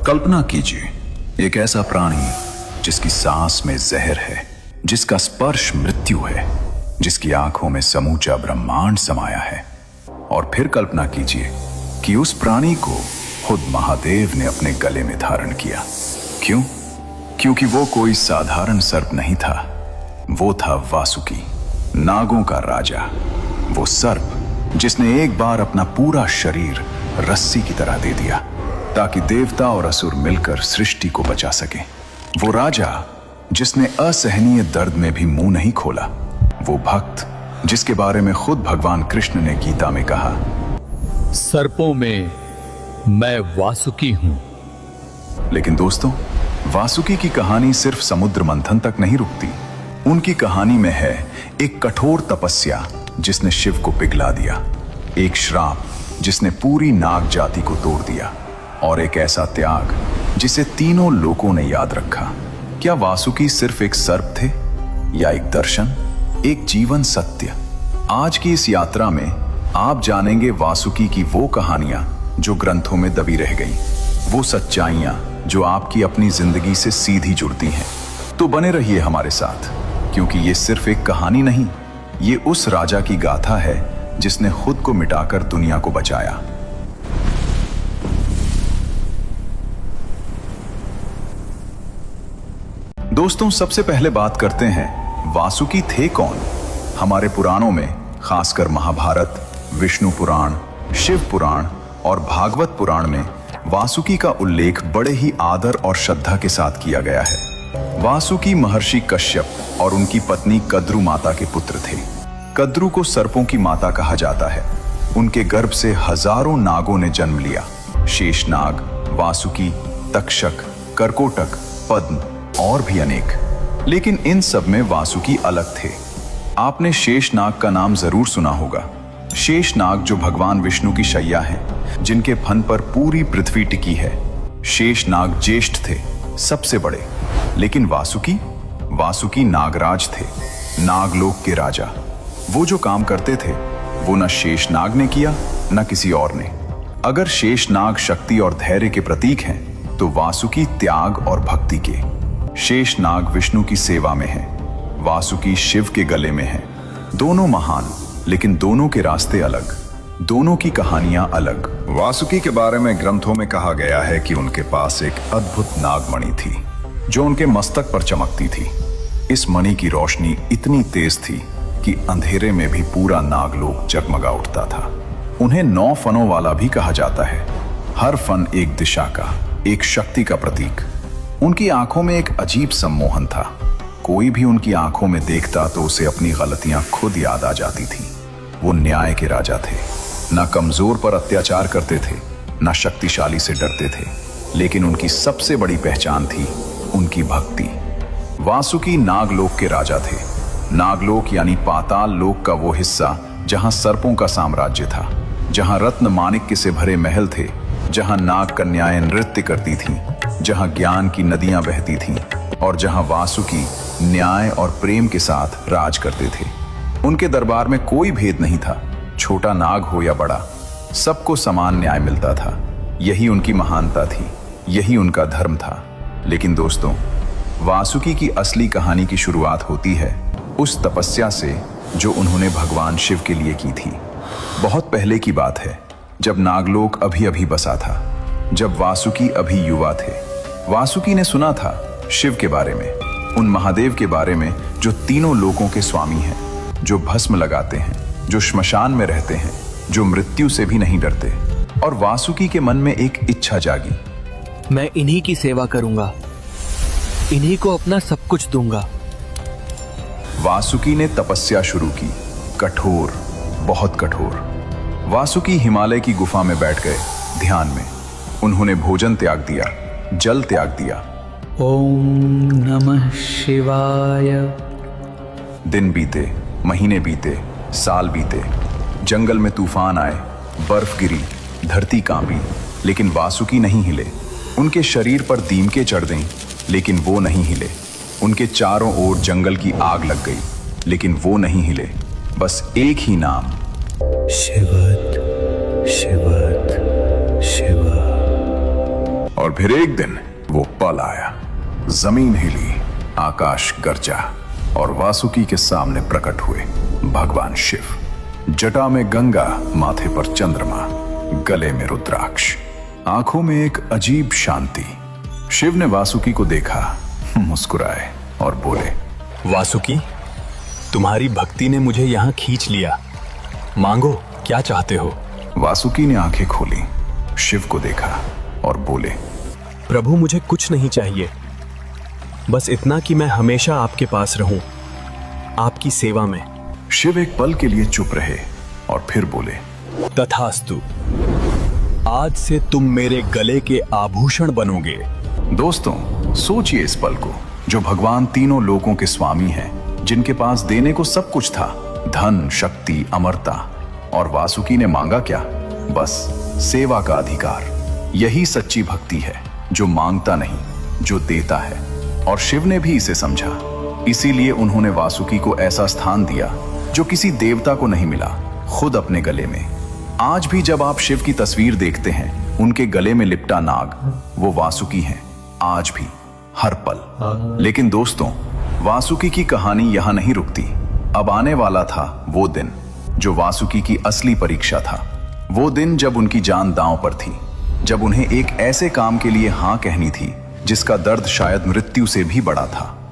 कल्पना कीजिए, एक ऐसा प्राणी जिसकी सांस में जहर है, जिसका स्पर्श मृत्यु है, जिसकी आंखों में समूचा ब्रह्मांड समाया है। और फिर कल्पना कीजिए कि उस प्राणी को खुद महादेव ने अपने गले में धारण किया। क्यों? क्योंकि वो कोई साधारण सर्प नहीं था, वो था वासुकी, नागों का राजा। वो सर्प जिसने एक बार अपना पूरा शरीर रस्सी की तरह दे दिया ताकि देवता और असुर मिलकर सृष्टि को बचा सके। वो राजा जिसने असहनीय दर्द में भी मुंह नहीं खोला। वो भक्त जिसके बारे में खुद भगवान कृष्ण ने गीता में कहा, सर्पों में मैं वासुकी हूं। लेकिन दोस्तों, वासुकी की कहानी सिर्फ समुद्र मंथन तक नहीं रुकती। उनकी कहानी में है एक कठोर तपस्या जिसने शिव को पिघला दिया, एक श्राप जिसने पूरी नाग जाति को तोड़ दिया, और एक ऐसा त्याग जिसे तीनों लोगों ने याद रखा। क्या वासुकी सिर्फ एक सर्प थे या एक दर्शन, एक जीवन सत्य? आज की इस यात्रा में आप जानेंगे वासुकी की वो कहानियां जो ग्रंथों में दबी रह गईं, वो सच्चाइयां जो आपकी अपनी जिंदगी से सीधी जुड़ती हैं। तो बने रहिए हमारे साथ, क्योंकि ये सिर्फ एक कहानी नहीं, ये उस राजा की गाथा है जिसने खुद को मिटाकर दुनिया को बचाया। दोस्तों, सबसे पहले बात करते हैं वासुकी थे कौन। हमारे पुराणों में, खासकर महाभारत, विष्णु पुराण, शिव पुराण और भागवत पुराण में वासुकी का उल्लेख बड़े ही आदर और श्रद्धा के साथ किया गया है। वासुकी महर्षि कश्यप और उनकी पत्नी कद्रु माता के पुत्र थे। कद्रु को सर्पों की माता कहा जाता है। उनके गर्भ से हजारों नागों ने जन्म लिया। शेषनाग, वासुकी, तक्षक, कर्कोटक, पद्म और भी अनेक। लेकिन इन सब में वासुकी अलग थे। आपने शेषनाग का नाम जरूर सुना होगा। शेषनाग जो भगवान विष्णु की शैया है, जिनके फन पर पूरी पृथ्वी टिकी है। शेषनाग ज्येष्ठ थे, सबसे बड़े। लेकिन वासुकी नागराज थे, नागलोक के राजा। वो जो काम करते थे वो न शेषनाग ने किया न किसी और ने। अगर शेषनाग शक्ति और धैर्य के प्रतीक हैं, तो वासुकी त्याग और भक्ति के। शेषनाग विष्णु की सेवा में है, वासुकी शिव के गले में है। दोनों महान, लेकिन दोनों के रास्ते अलग, दोनों की कहानियां अलग। वासुकी के बारे में ग्रंथों में कहा गया है कि उनके पास एक अद्भुत नागमणि थी जो उनके मस्तक पर चमकती थी। इस मणि की रोशनी इतनी तेज थी कि अंधेरे में भी पूरा नागलोक जगमगा उठता था। उन्हें 9 फनों वाला भी कहा जाता है। हर फन एक दिशा का, एक शक्ति का प्रतीक। उनकी आंखों में एक अजीब सम्मोहन था। कोई भी उनकी आंखों में देखता तो उसे अपनी गलतियां खुद याद आ जाती थी। वो न्याय के राजा थे, ना कमजोर पर अत्याचार करते थे, ना शक्तिशाली से डरते थे। लेकिन उनकी सबसे बड़ी पहचान थी उनकी भक्ति। वासुकी नागलोक के राजा थे। नागलोक यानी पाताल लोक का वो हिस्सा जहां सर्पों का साम्राज्य था, जहां रत्न माणिक्य से भरे महल थे, जहां नाग कन्याएं नृत्य करती थीं, जहां ज्ञान की नदियां बहती थीं और जहां वासुकी न्याय और प्रेम के साथ राज करते थे। उनके दरबार में कोई भेद नहीं था, छोटा नाग हो या बड़ा, सबको समान न्याय मिलता था। यही उनकी महानता थी, यही उनका धर्म था। लेकिन दोस्तों, वासुकी की असली कहानी की शुरुआत होती है उस तपस्या से जो उन्होंने भगवान शिव के लिए की थी। बहुत पहले की बात है, जब नागलोक अभी अभी बसा था, जब वासुकी अभी युवा थे। वासुकी ने सुना था शिव के बारे में, उन महादेव के बारे में जो तीनों लोकों के स्वामी हैं, जो भस्म लगाते हैं, जो श्मशान में रहते हैं, जो मृत्यु से भी नहीं डरते। और वासुकी के मन में एक इच्छा जागी, मैं इन्हीं की सेवा करूंगा, इन्हीं को अपना सब कुछ दूंगा। वासुकी ने तपस्या शुरू की, कठोर, बहुत कठोर। वासुकी हिमालय की गुफा में बैठ गए, ध्यान में। उन्होंने भोजन त्याग दिया, जल त्याग दिया। ओम नमः शिवाय। दिन बीते, महीने बीते, साल बीते। जंगल में तूफान आए, बर्फ गिरी, धरती कांपी, लेकिन वासुकी नहीं हिले। उनके शरीर पर दीमके चढ़ गईं, लेकिन वो नहीं हिले। उनके चारों ओर जंगल की आग लग गई, लेकिन वो नहीं हिले। बस एक ही नाम, शिवत शिवत शिव। और फिर एक दिन वो पल आया। जमीन हिली, आकाश गरजा और वासुकी के सामने प्रकट हुए भगवान शिव। जटा में गंगा, माथे पर चंद्रमा, गले में रुद्राक्ष, आंखों में एक अजीब शांति। शिव ने वासुकी को देखा, मुस्कुराए और बोले, वासुकी, तुम्हारी भक्ति ने मुझे यहाँ खींच लिया। मांगो, क्या चाहते हो? वासुकी ने आंखें खोली, शिव को देखा और बोले, प्रभु, मुझे कुछ नहीं चाहिए, बस इतना कि मैं हमेशा आपके पास रहूं, आपकी सेवा में। शिव एक पल के लिए चुप रहे और फिर बोले, तथास्तु, आज से तुम मेरे गले के आभूषण बनोगे। दोस्तों, सोचिए इस पल को, जो भगवान तीनों लोकों के स्वामी हैं, जिनके पास देने को सब कुछ था, धन, शक्ति, अमरता, और वासुकी ने मांगा क्या? बस सेवा का अधिकार। यही सच्ची भक्ति है, जो मांगता नहीं, जो देता है। और शिव ने भी इसे समझा, इसीलिए उन्होंने वासुकी को ऐसा स्थान दिया जो किसी देवता को नहीं मिला, खुद अपने गले में। आज भी जब आप शिव की तस्वीर देखते हैं, उनके गले में लिपटा नाग वो वासुकी हैं, आज भी, हर पल। लेकिन दोस्तों, वासुकी की कहानी यहां नहीं रुकती। अब आने वाला था वो दिन जो वासुकी की असली परीक्षा था। वो दिन जब उनकी जान दांव पर थी, जब उन्हें एक ऐसे काम के लिए हां कहनी थी जिसका दर्द शायद मृत्यु से भी बड़ा था।